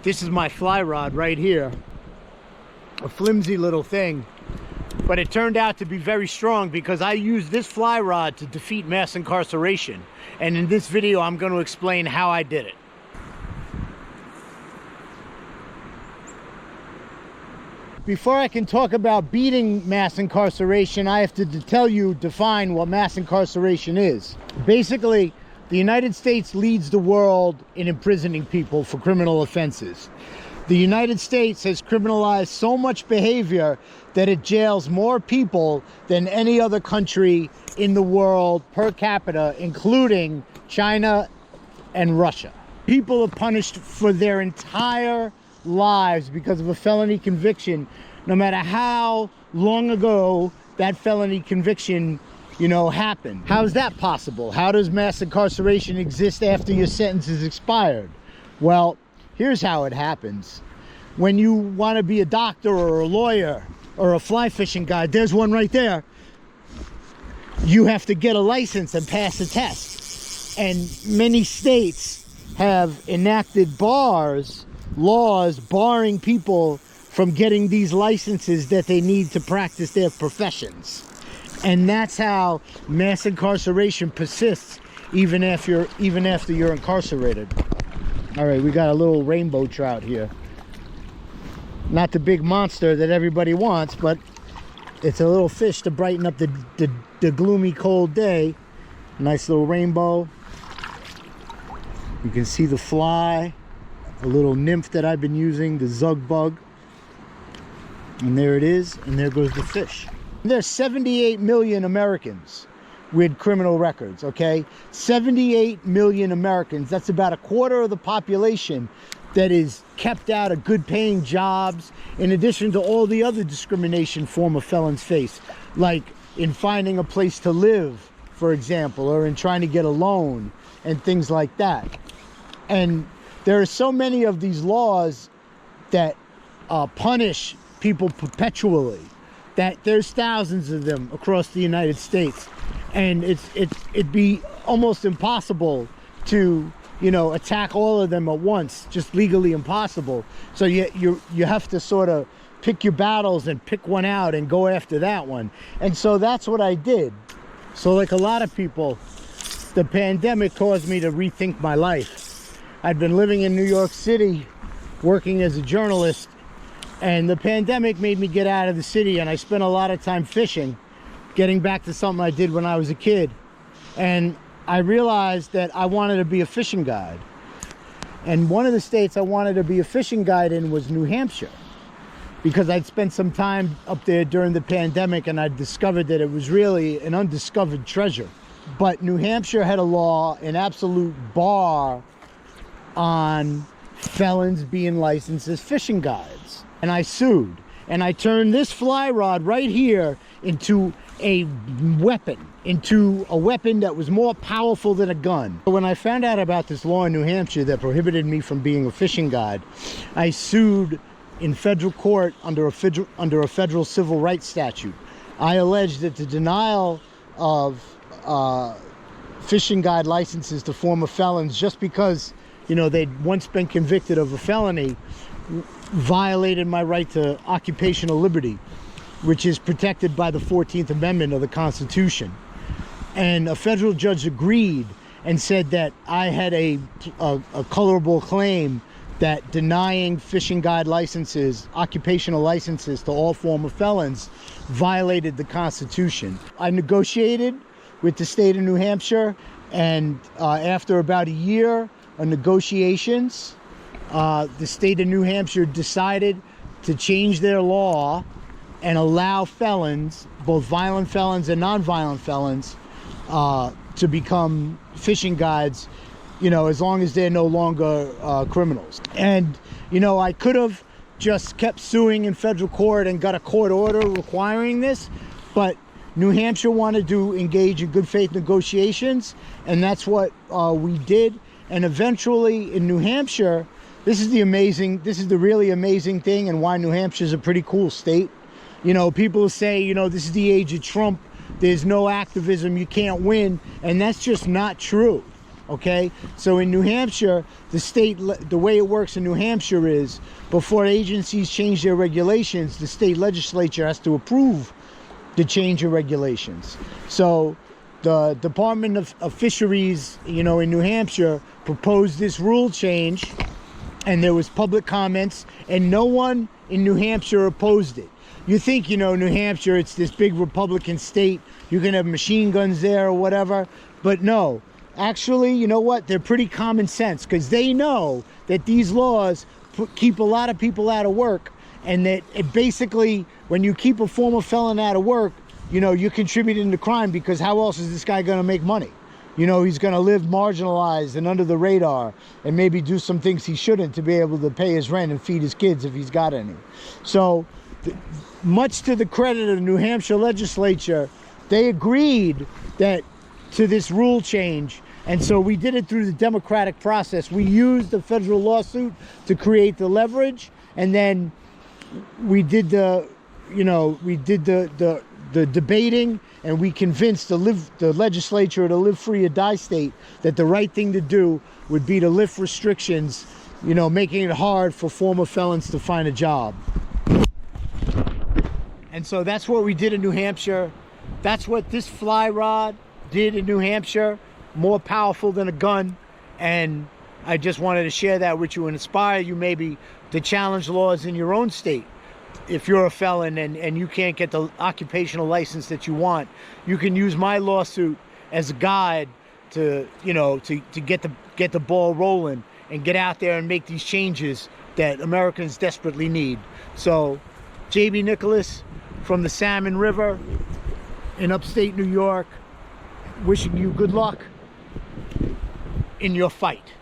This is my fly rod right here. A flimsy little thing. But it turned out to be very strong because I used this fly rod to defeat mass incarceration. And in this video, I'm going to explain how I did it. Before I can talk about beating mass incarceration, I have to define what mass incarceration is. Basically, the United States leads the world in imprisoning people for criminal offenses. The United States has criminalized so much behavior that it jails more people than any other country in the world per capita, including China and Russia. People are punished for their entire lives because of a felony conviction, no matter how long ago that felony conviction, happened. How is that possible? How does mass incarceration exist after your sentence is expired? Well, here's how it happens. When you want to be a doctor or a lawyer or a fly fishing guide, there's one right there, you have to get a license and pass a test. And many states have enacted laws barring people from getting these licenses that they need to practice their professions. And that's how mass incarceration persists even after you're incarcerated. All right, we got a little rainbow trout here. Not the big monster that everybody wants, but it's a little fish to brighten up the gloomy, cold day. Nice little rainbow. You can see the fly, a little nymph that I've been using, the Zug bug. And there it is, and there goes the fish. There's 78 million Americans with criminal records, okay? 78 million Americans. That's about a quarter of the population that is kept out of good paying jobs, in addition to all the other discrimination former felons face, like in finding a place to live, for example, or in trying to get a loan and things like that. And there are so many of these laws that punish people perpetually that there's thousands of them across the United States, and it'd be almost impossible to attack all of them at once, just legally impossible. So you have to sort of pick your battles and pick one out and go after that one. And so that's what I did. So like a lot of people, the pandemic caused me to rethink my life. I'd been living in New York City, working as a journalist, and the pandemic made me get out of the city, and I spent a lot of time fishing, getting back to something I did when I was a kid. And I realized that I wanted to be a fishing guide. And one of the states I wanted to be a fishing guide in was New Hampshire, because I'd spent some time up there during the pandemic, and I'd discovered that it was really an undiscovered treasure. But New Hampshire had a law, an absolute bar on felons being licensed as fishing guides. And I sued, and I turned this fly rod right here into a weapon that was more powerful than a gun. When I found out about this law in New Hampshire that prohibited me from being a fishing guide, I sued in federal court under a federal civil rights statute. I alleged that the denial of fishing guide licenses to former felons, just because they'd once been convicted of a felony, violated my right to occupational liberty, which is protected by the 14th Amendment of the Constitution. And a federal judge agreed and said that I had a colorable claim that denying fishing guide licenses, occupational licenses to all former felons, violated the Constitution. I negotiated with the state of New Hampshire, and after about a year of negotiations, the state of New Hampshire decided to change their law and allow felons, both violent felons and non-violent felons, to become fishing guides, as long as they're no longer criminals. And, I could have just kept suing in federal court and got a court order requiring this, but New Hampshire wanted to engage in good faith negotiations, and that's what we did. And eventually in New Hampshire, this is the really amazing thing, and why New Hampshire is a pretty cool state. People say, this is the age of Trump, there's no activism, you can't win, and that's just not true. Okay, so in New Hampshire, the way it works in New Hampshire is, before agencies change their regulations, the state legislature has to approve the change of regulations. So the Department of Fisheries, in New Hampshire, proposed this rule change, and there was public comments, and no one in New Hampshire opposed it. You think, New Hampshire, it's this big Republican state, you can have machine guns there or whatever, but no. Actually, you know what? They're pretty common sense, because they know that these laws keep a lot of people out of work, and that it basically, when you keep a former felon out of work, you're contributing to crime, because how else is this guy going to make money? He's going to live marginalized and under the radar, and maybe do some things he shouldn't to be able to pay his rent and feed his kids if he's got any. So, much to the credit of the New Hampshire legislature, they agreed to this rule change, and so we did it through the democratic process. We used the federal lawsuit to create the leverage, and then we did the debating, and we convinced the legislature of the Live Free or Die state that the right thing to do would be to lift restrictions, making it hard for former felons to find a job. And so that's what we did in New Hampshire. That's what this fly rod did in New Hampshire, more powerful than a gun. And I just wanted to share that with you and inspire you maybe to challenge laws in your own state. If you're a felon and you can't get the occupational license that you want, you can use my lawsuit as a guide to get the ball rolling and get out there and make these changes that Americans desperately need. So, J.B. Nicholas from the Salmon River in upstate New York, wishing you good luck in your fight.